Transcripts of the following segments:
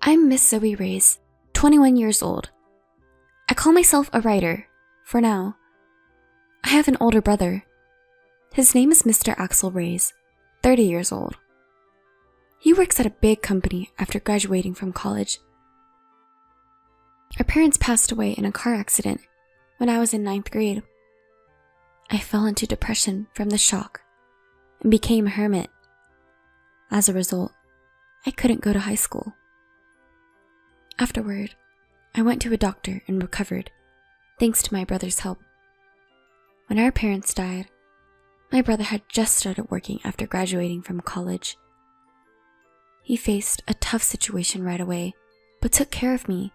I'm Miss Zoe Reyes, 21 years old. I call myself a writer, for now. I have an older brother. His name is Mr. Axel Reyes, 30 years old. He works at a big company after graduating from college. Our parents passed away in a car accident when I was in 9th grade. I fell into depression from the shock and became a hermit. As a result, I couldn't go to high school. Afterward, I went to a doctor and recovered, thanks to my brother's help. When our parents died, my brother had just started working after graduating from college. He faced a tough situation right away, but took care of me,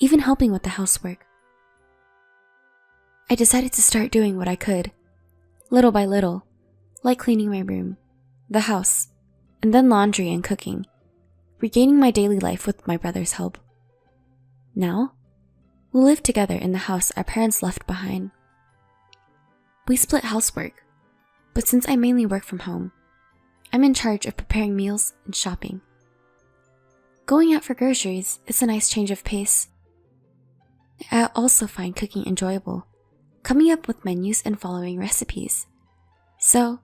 even helping with the housework. I decided to start doing what I could, little by little, like cleaning my room, the house, and then laundry and cooking, regaining my daily life with my brother's help. Now, we live together in the house our parents left behind. We split housework, but since I mainly work from home, I'm in charge of preparing meals and shopping. Going out for groceries is a nice change of pace. I also find cooking enjoyable, coming up with menus and following recipes. So,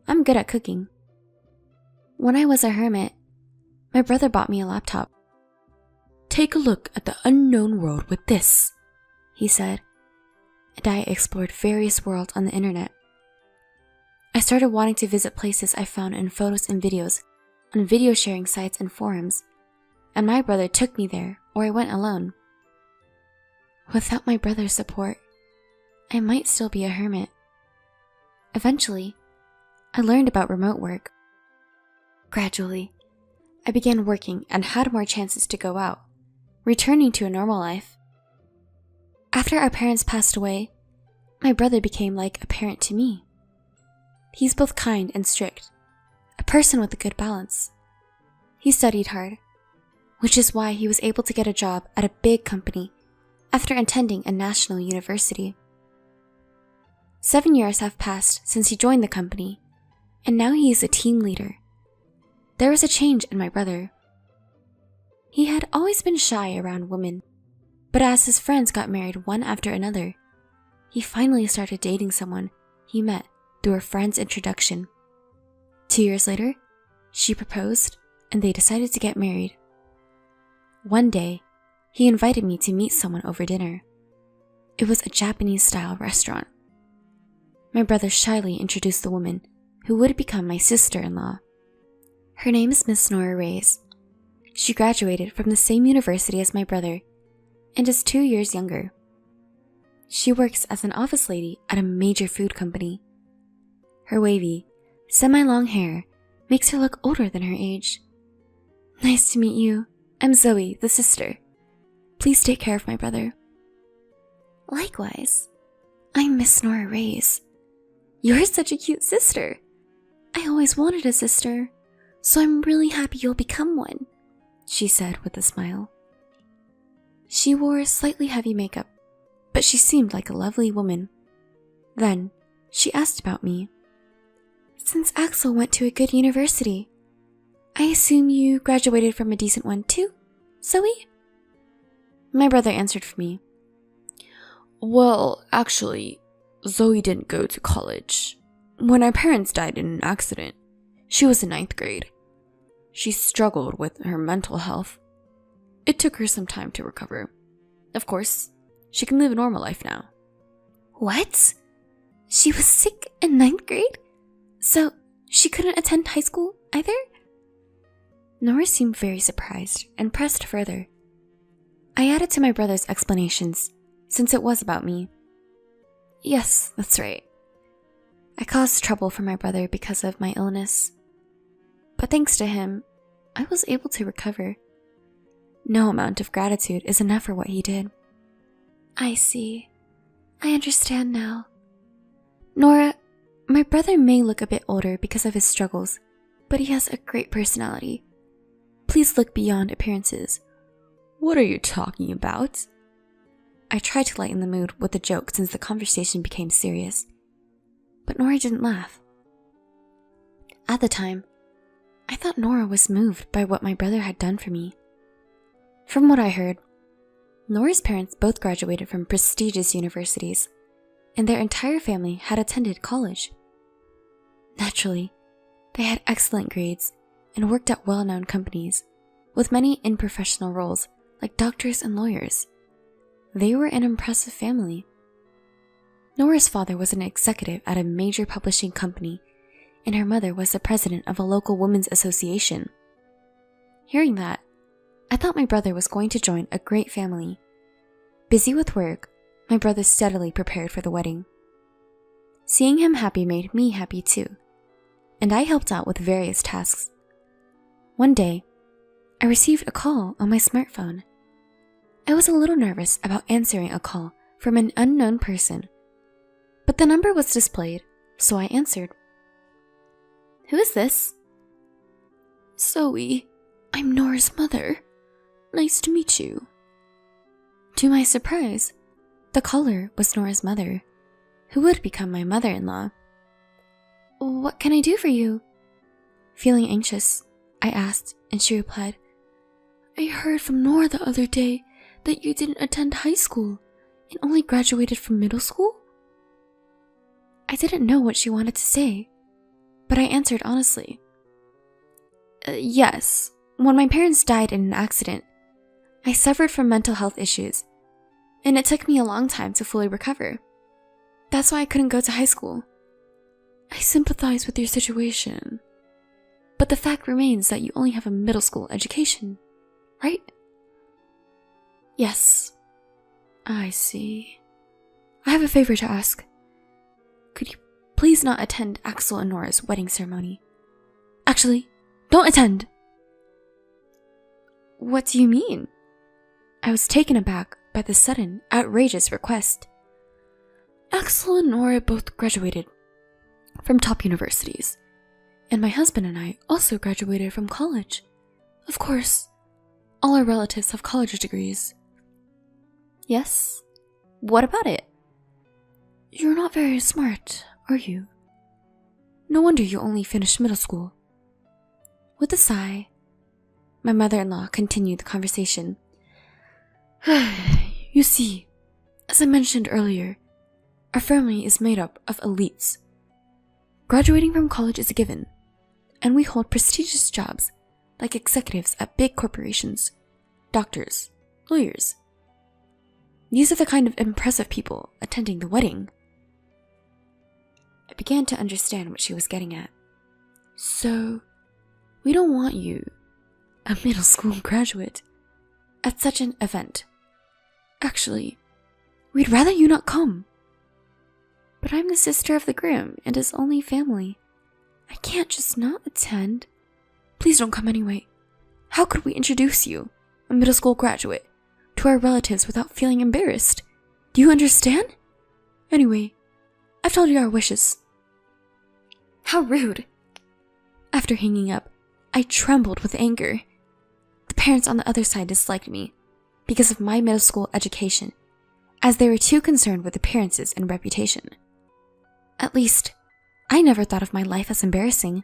I'm good at cooking. When I was a hermit, my brother bought me a laptop. "Take a look at the unknown world with this," he said, and I explored various worlds on the internet. I started wanting to visit places I found in photos and videos on video sharing sites and forums, and my brother took me there, or I went alone. Without my brother's support, I might still be a hermit. Eventually, I learned about remote work. Gradually, I began working and had more chances to go out, returning to a normal life. After our parents passed away, my brother became like a parent to me. He's both kind and strict, a person with a good balance. He studied hard, which is why he was able to get a job at a big company after attending a national university. 7 years have passed since he joined the company, and now he is a team leader. There was a change in my brother. He had always been shy around women, but as his friends got married one after another, he finally started dating someone he met through a friend's introduction. 2 years later, she proposed and they decided to get married. One day, he invited me to meet someone over dinner. It was a Japanese-style restaurant. My brother shyly introduced the woman who would become my sister-in-law. Her name is Miss Nora Reyes. She graduated from the same university as my brother and is 2 years younger. She works as an office lady at a major food company. Her wavy, semi-long hair makes her look older than her age. "Nice to meet you. I'm Zoe, the sister. Please take care of my brother." "Likewise. I'm Miss Nora Reyes. You're such a cute sister. I always wanted a sister, so I'm really happy you'll become one," she said with a smile. She wore slightly heavy makeup, but she seemed like a lovely woman. Then, she asked about me. "Since Axel went to a good university, I assume you graduated from a decent one too, Zoe?" My brother answered for me. "Well, actually, Zoe didn't go to college. When our parents died in an accident, she was in 9th grade. She struggled with her mental health. It took her some time to recover. Of course, she can live a normal life now." "What? She was sick in 9th grade? So she couldn't attend high school either?" Nora seemed very surprised and pressed further. I added to my brother's explanations, since it was about me. "Yes, that's right. I caused trouble for my brother because of my illness. But thanks to him, I was able to recover. No amount of gratitude is enough for what he did." "I see. I understand now. Nora, my brother may look a bit older because of his struggles, but he has a great personality. Please look beyond appearances." "What are you talking about?" I tried to lighten the mood with a joke since the conversation became serious, but Nora didn't laugh. At the time, I thought Nora was moved by what my brother had done for me. From what I heard, Nora's parents both graduated from prestigious universities, and their entire family had attended college. Naturally, they had excellent grades and worked at well-known companies, with many in professional roles like doctors and lawyers. They were an impressive family. Nora's father was an executive at a major publishing company, and her mother was the president of a local women's association. Hearing that, I thought my brother was going to join a great family. Busy with work, my brother steadily prepared for the wedding. Seeing him happy made me happy too, and I helped out with various tasks. One day, I received a call on my smartphone. I was a little nervous about answering a call from an unknown person, but the number was displayed, so I answered. "Who is this?" "Zoe, I'm Nora's mother. Nice to meet you." To my surprise, the caller was Nora's mother, who would become my mother-in-law. "What can I do for you?" Feeling anxious, I asked, and she replied, "I heard from Nora the other day that you didn't attend high school and only graduated from middle school." I didn't know what she wanted to say, but I answered honestly. Yes, when my parents died in an accident, I suffered from mental health issues, and it took me a long time to fully recover. That's why I couldn't go to high school." "I sympathize with your situation, but the fact remains that you only have a middle school education, right?" "Yes." "I see. I have a favor to ask. Could you please not attend Axel and Nora's wedding ceremony? Actually, don't attend." "What do you mean?" I was taken aback by the sudden, outrageous request. "Axel and Nora both graduated from top universities, and my husband and I also graduated from college. Of course, all our relatives have college degrees." "Yes? What about it?" "You're not very smart, are you? No wonder you only finished middle school." With a sigh, my mother-in-law continued the conversation. "You see, as I mentioned earlier, our family is made up of elites. Graduating from college is a given, and we hold prestigious jobs like executives at big corporations, doctors, lawyers. These are the kind of impressive people attending the wedding." I began to understand what she was getting at. "So, we don't want you, a middle school graduate, at such an event. Actually, we'd rather you not come." "But I'm the sister of the groom and his only family. I can't just not attend." "Please don't come anyway. How could we introduce you, a middle school graduate, to our relatives without feeling embarrassed? Do you understand? Anyway, I've told you our wishes." How rude. After hanging up, I trembled with anger. The parents on the other side disliked me because of my middle school education, as they were too concerned with appearances and reputation. At least, I never thought of my life as embarrassing,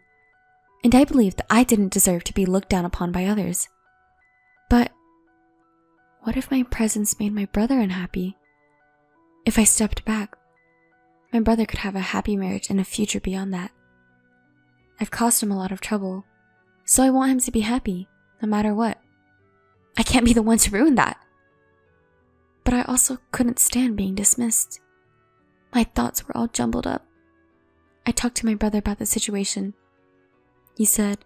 and I believed that I didn't deserve to be looked down upon by others. But what if my presence made my brother unhappy? If I stepped back, my brother could have a happy marriage and a future beyond that. I've caused him a lot of trouble, so I want him to be happy, no matter what. I can't be the one to ruin that. But I also couldn't stand being dismissed. My thoughts were all jumbled up. I talked to my brother about the situation. He said,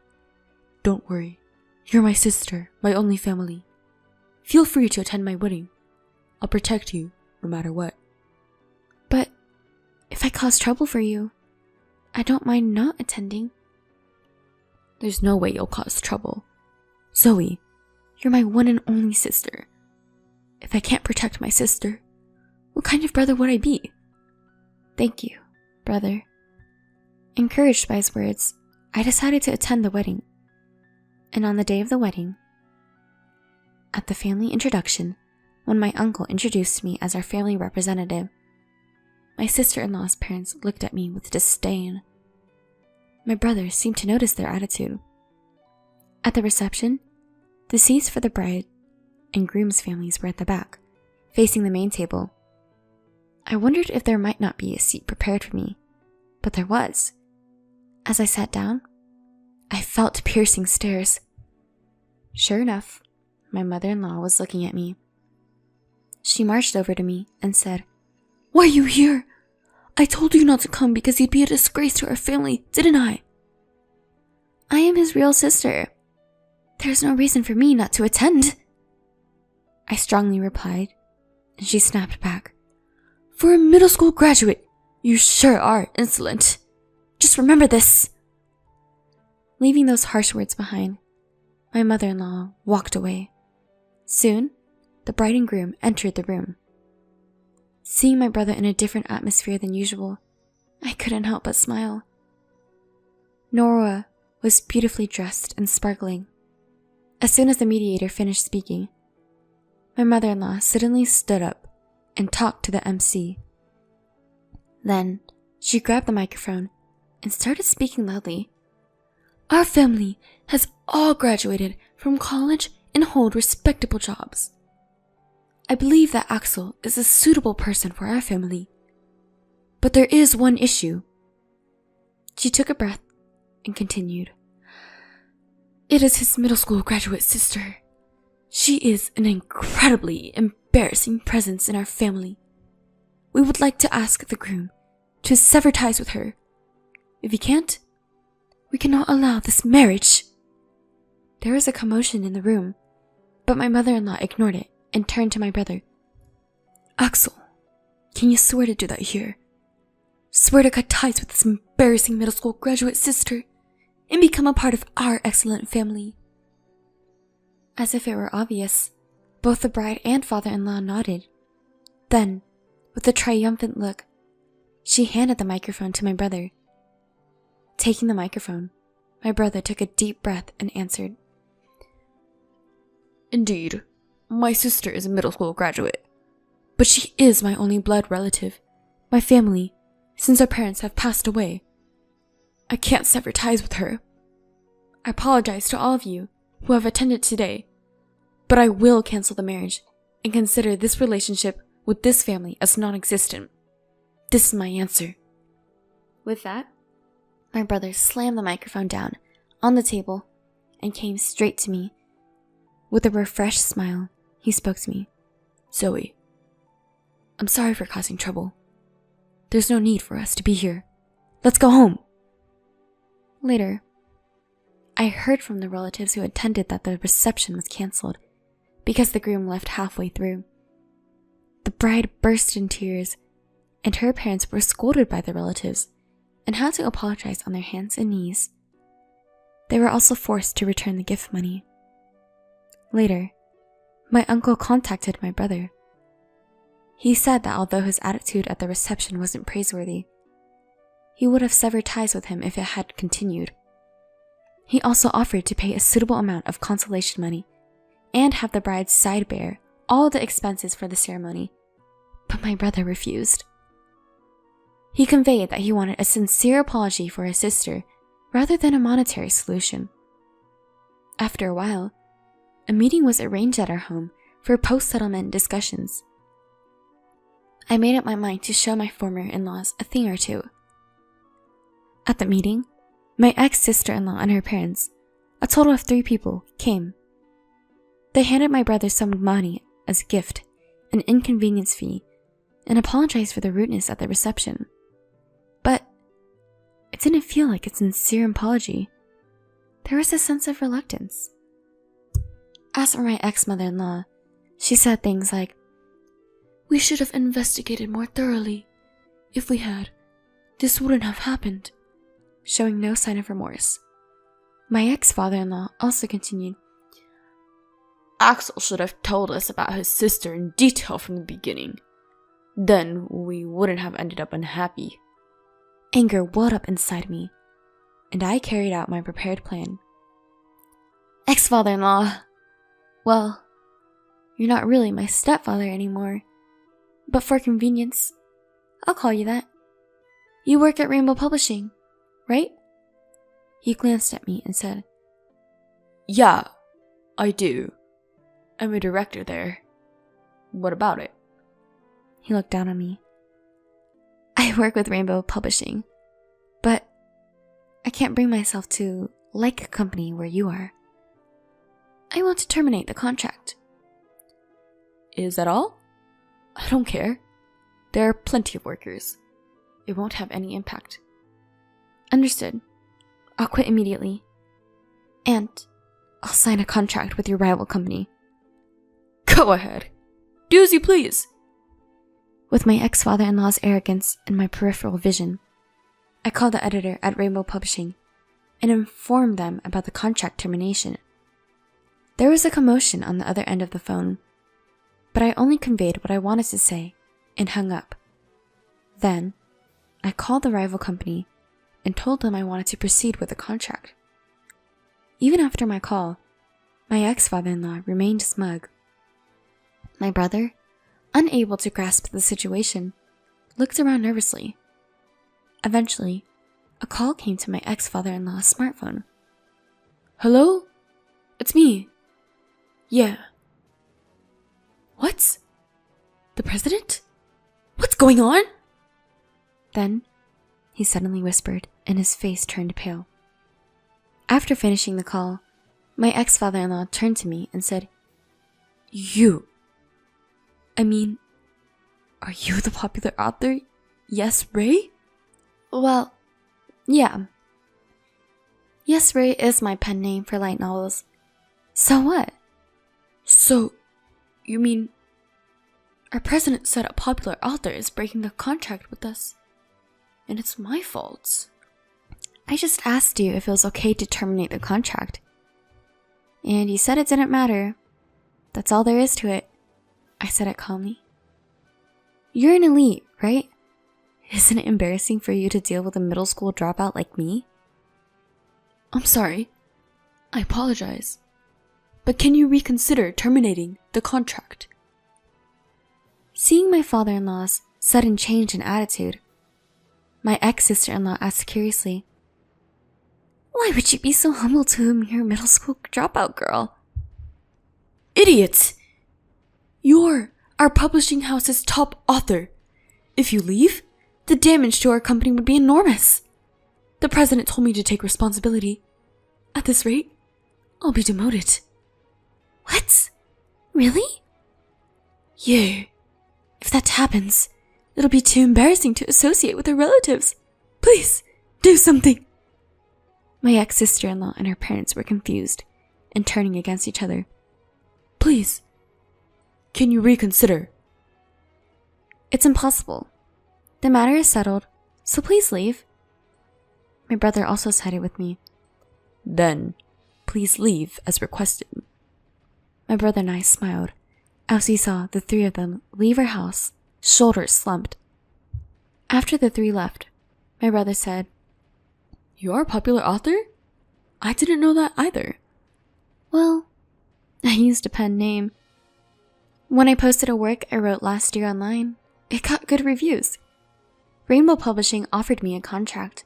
"Don't worry. You're my sister, my only family. Feel free to attend my wedding. I'll protect you, no matter what." "But if I cause trouble for you, I don't mind not attending." "There's no way you'll cause trouble. Zoe, you're my one and only sister. If I can't protect my sister, what kind of brother would I be?" "Thank you, brother." Encouraged by his words, I decided to attend the wedding. And on the day of the wedding, at the family introduction, when my uncle introduced me as our family representative, my sister-in-law's parents looked at me with disdain. My brother seemed to notice their attitude. At the reception, the seats for the bride and groom's families were at the back, facing the main table. I wondered if there might not be a seat prepared for me, but there was. As I sat down, I felt piercing stares. Sure enough, my mother-in-law was looking at me. She marched over to me and said, "Why are you here? I told you not to come because you'd be a disgrace to our family, didn't I?" "I am his real sister. There's no reason for me not to attend," I strongly replied, and she snapped back. "For a middle school graduate, you sure are insolent. Just remember this." Leaving those harsh words behind, my mother-in-law walked away. Soon, the bride and groom entered the room. Seeing my brother in a different atmosphere than usual, I couldn't help but smile. Nora was beautifully dressed and sparkling. As soon as the mediator finished speaking, my mother-in-law suddenly stood up and talked to the MC. Then, she grabbed the microphone and started speaking loudly. "Our family has all graduated from college and hold respectable jobs. I believe that Axel is a suitable person for our family. But there is one issue." She took a breath and continued. "It is his middle school graduate sister. She is an incredibly embarrassing presence in our family. We would like to ask the groom to sever ties with her. If he can't, we cannot allow this marriage." There was a commotion in the room, but my mother-in-law ignored it and turned to my brother. "Axel, can you swear to do that here? Swear to cut ties with this embarrassing middle school graduate sister and become a part of our excellent family." As if it were obvious, both the bride and father-in-law nodded. Then, with a triumphant look, she handed the microphone to my brother. Taking the microphone, my brother took a deep breath and answered, "Indeed, my sister is a middle school graduate, but she is my only blood relative, my family, since our parents have passed away. I can't sever ties with her. I apologize to all of you who have attended today, but I will cancel the marriage and consider this relationship with this family as non-existent. This is my answer." With that, my brother slammed the microphone down on the table and came straight to me. With a refreshed smile, he spoke to me. "Zoe, I'm sorry for causing trouble. There's no need for us to be here. Let's go home." Later, I heard from the relatives who attended that the reception was canceled because the groom left halfway through. The bride burst in tears, and her parents were scolded by the relatives and had to apologize on their hands and knees. They were also forced to return the gift money. Later, my uncle contacted my brother. He said that although his attitude at the reception wasn't praiseworthy, he would have severed ties with him if it had continued. He also offered to pay a suitable amount of consolation money and have the bride's side bear all the expenses for the ceremony, but my brother refused. He conveyed that he wanted a sincere apology for his sister rather than a monetary solution. After a while, a meeting was arranged at our home for post-settlement discussions. I made up my mind to show my former in-laws a thing or two. At the meeting, my ex-sister-in-law and her parents, a total of 3 people, came. They handed my brother some money as a gift, an inconvenience fee, and apologized for the rudeness at the reception. But it didn't feel like a sincere apology. There was a sense of reluctance. As for my ex-mother-in-law, she said things like, "We should have investigated more thoroughly. If we had, this wouldn't have happened," showing no sign of remorse. My ex-father-in-law also continued, "Axel should have told us about his sister in detail from the beginning. Then we wouldn't have ended up unhappy." Anger welled up inside me, and I carried out my prepared plan. "Ex-father-in-law, well, you're not really my stepfather anymore, but for convenience, I'll call you that. You work at Rainbow Publishing, right?" He glanced at me and said, "Yeah, I do. I'm a director there. What about it? He looked down on me. I work with Rainbow Publishing, but I can't bring myself to like a company where you are. I want to terminate the contract. Is that all? I don't care. There are plenty of workers. It won't have any impact. Understood. I'll quit immediately. And I'll sign a contract with your rival company. Go ahead. Do as you please. With my ex-father-in-law's arrogance and my peripheral vision, I called the editor at Rainbow Publishing and informed them about the contract termination. There was a commotion on the other end of the phone, but I only conveyed what I wanted to say and hung up. Then, I called the rival company and told them I wanted to proceed with the contract. Even after my call, my ex-father-in-law remained smug. My brother, unable to grasp the situation, looked around nervously. Eventually, a call came to my ex-father-in-law's smartphone. Hello? It's me. Yeah. What? The president? What's going on? Then, he suddenly whispered, and his face turned pale. After finishing the call, my ex-father-in-law turned to me and said, Are you the popular author? Yes, Ray? Well, yeah. Yes, Ray is my pen name for light novels. So what? So, you mean our president said a popular author is breaking the contract with us, and it's my fault? I just asked you if it was okay to terminate the contract. And you said it didn't matter. That's all there is to it, I said it calmly. You're an elite, right? Isn't it embarrassing for you to deal with a middle school dropout like me? I'm sorry. I apologize. But can you reconsider terminating the contract? Seeing my father-in-law's sudden change in attitude, my ex-sister-in-law asked curiously, why would you be so humble to a mere middle school dropout girl? Idiot! You're our publishing house's top author. If you leave, the damage to our company would be enormous. The president told me to take responsibility. At this rate, I'll be demoted. What? Really? Yeah. If that happens, it'll be too embarrassing to associate with her relatives. Please, do something. My ex-sister-in-law and her parents were confused and turning against each other. Please, can you reconsider? It's impossible. The matter is settled, so please leave. My brother also sided with me. Then, please leave as requested. My brother and I smiled as we saw the three of them leave our house, shoulders slumped. After the three left, my brother said, You're a popular author? I didn't know that either. Well, I used a pen name. When I posted a work I wrote last year online, it got good reviews. Rainbow Publishing offered me a contract.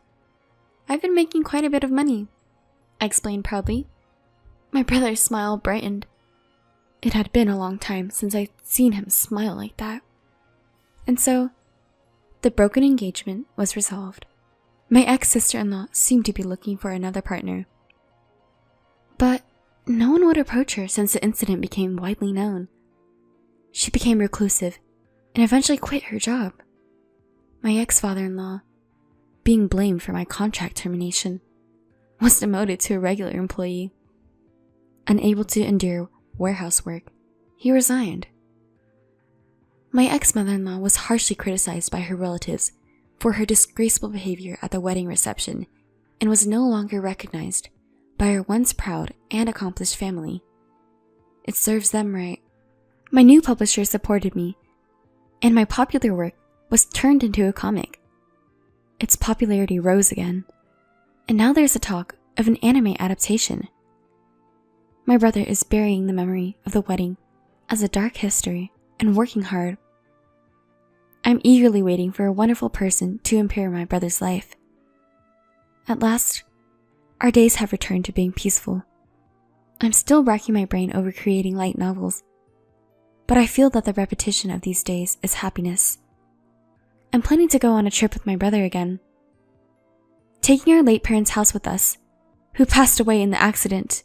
I've been making quite a bit of money, I explained proudly. My brother's smile brightened. It had been a long time since I'd seen him smile like that. And so, the broken engagement was resolved. My ex-sister-in-law seemed to be looking for another partner. But no one would approach her since the incident became widely known. She became reclusive and eventually quit her job. My ex-father-in-law, being blamed for my contract termination, was demoted to a regular employee. Unable to endure warehouse work, he resigned. My ex-mother-in-law was harshly criticized by her relatives for her disgraceful behavior at the wedding reception and was no longer recognized by her once proud and accomplished family. It serves them right. My new publisher supported me, and my popular work was turned into a comic. Its popularity rose again, and now there's a talk of an anime adaptation. My brother is burying the memory of the wedding as a dark history and working hard. I'm eagerly waiting for a wonderful person to impair my brother's life. At last, our days have returned to being peaceful. I'm still racking my brain over creating light novels, but I feel that the repetition of these days is happiness. I'm planning to go on a trip with my brother again. Taking our late parents' house with us, who passed away in the accident,